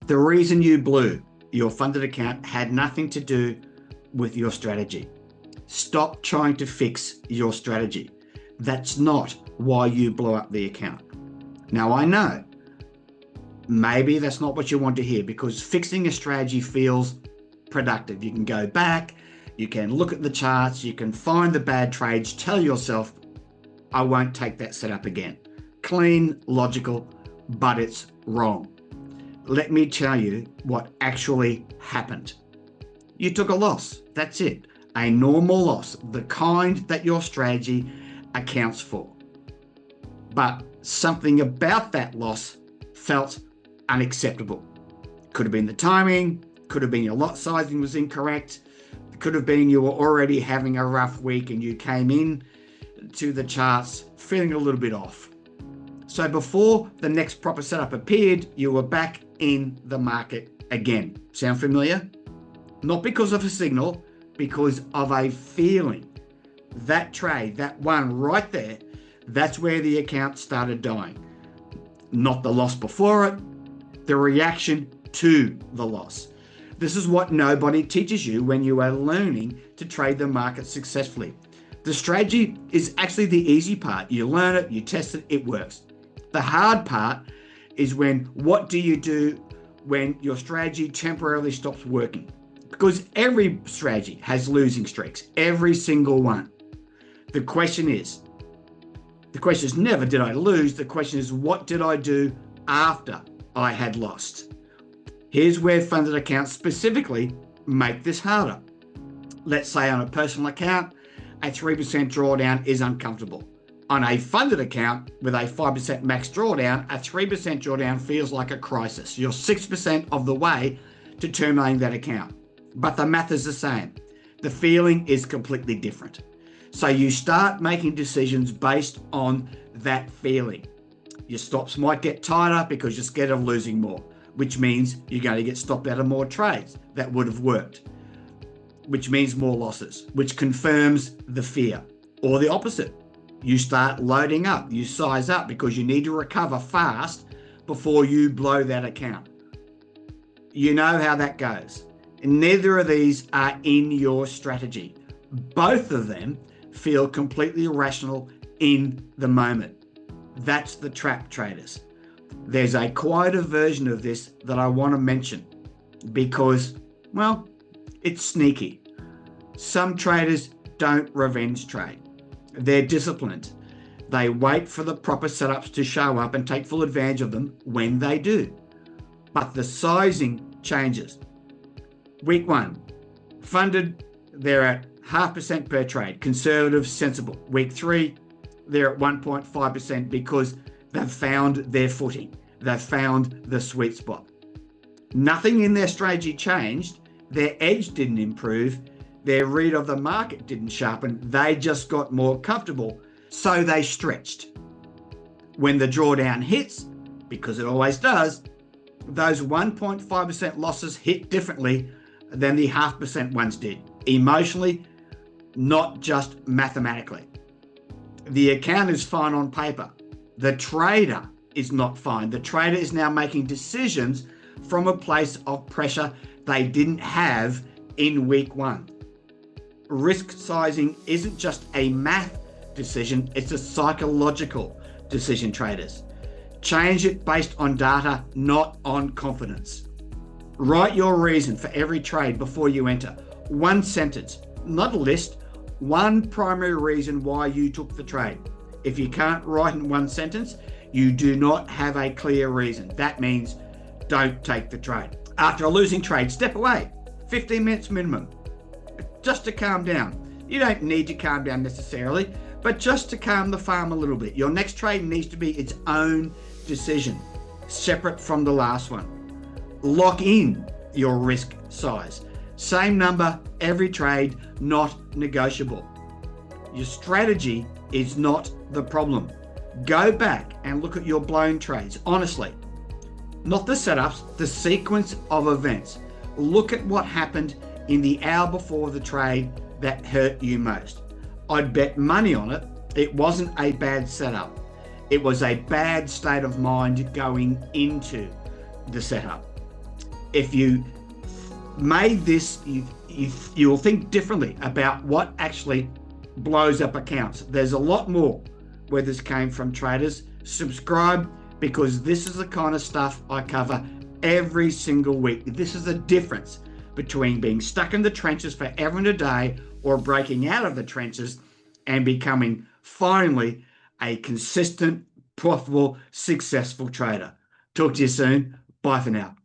The reason you blew your funded account had nothing to do with your strategy. Stop trying to fix your strategy. That's not why you blew up the account. Now, I know maybe that's not what you want to hear, because fixing a strategy feels productive. You can go back, you can look at the charts, you can find the bad trades, tell yourself, I won't take that setup again. Clean, logical, but it's wrong. Let me tell you what actually happened. You took a loss. That's it. A normal loss, the kind that your strategy accounts for. But something about that loss felt unacceptable. Could have been the timing, could have been your lot sizing was incorrect, could have been you were already having a rough week and you came in to the charts feeling a little bit off. So before the next proper setup appeared, you were back in the market again. Sound familiar? Not because of a signal, because of a feeling. That trade, that one right there, that's where the account started dying. Not the loss before it, the reaction to the loss. This is what nobody teaches you when you are learning to trade the market successfully. The strategy is actually the easy part. You learn it, you test it, it works. The hard part is what do you do when your strategy temporarily stops working? Because every strategy has losing streaks, every single one. The question is never did I lose, the question is what did I do after I had lost? Here's where funded accounts specifically make this harder. Let's say on a personal account, a 3% drawdown is uncomfortable. On a funded account with a 5% max drawdown, a 3% drawdown feels like a crisis. You're 6% of the way to terminating that account. But the math is the same. The feeling is completely different. So you start making decisions based on that feeling. Your stops might get tighter because you're scared of losing more, which means you're going to get stopped out of more trades that would have worked, which means more losses, which confirms the fear. Or the opposite. You start loading up, you size up because you need to recover fast before you blow that account. You know how that goes. Neither of these are in your strategy. Both of them feel completely irrational in the moment. That's the trap, traders. There's a quieter version of this that I want to mention because, well, it's sneaky. Some traders don't revenge trade. They're disciplined. They wait for the proper setups to show up and take full advantage of them when they do. But the sizing changes. Week 1, funded, they're at 0.5% per trade, conservative, sensible. Week 3, they're at 1.5% because they've found their footing. They've found the sweet spot. Nothing in their strategy changed. Their edge didn't improve. Their read of the market didn't sharpen. They just got more comfortable. So they stretched. When the drawdown hits, because it always does, those 1.5% losses hit differently than the 0.5% ones did. Emotionally, not just mathematically. The account is fine on paper. The trader is not fine. The trader is now making decisions from a place of pressure they didn't have in week 1. Risk sizing isn't just a math decision, it's a psychological decision, traders. Change it based on data, not on confidence. Write your reason for every trade before you enter. One sentence, not a list, one primary reason why you took the trade. If you can't write in one sentence, you do not have a clear reason. That means don't take the trade. After a losing trade, step away. 15 minutes minimum. Just to calm down. You don't need to calm down necessarily, but just to calm the farm a little bit. Your next trade needs to be its own decision, separate from the last one. Lock in your risk size. Same number every trade, not negotiable. Your strategy is not the problem. Go back and look at your blown trades, honestly. Not the setups, the sequence of events. Look at what happened in the hour before the trade that hurt you most. I'd bet money on it. It wasn't a bad setup. It was a bad state of mind going into the setup. If you made this, you will think differently about what actually blows up accounts. There's a lot more where this came from, traders. Subscribe, because this is the kind of stuff I cover every single week. This is the difference between being stuck in the trenches forever and a day or breaking out of the trenches and becoming finally a consistent, profitable, successful trader. Talk to you soon. Bye for now.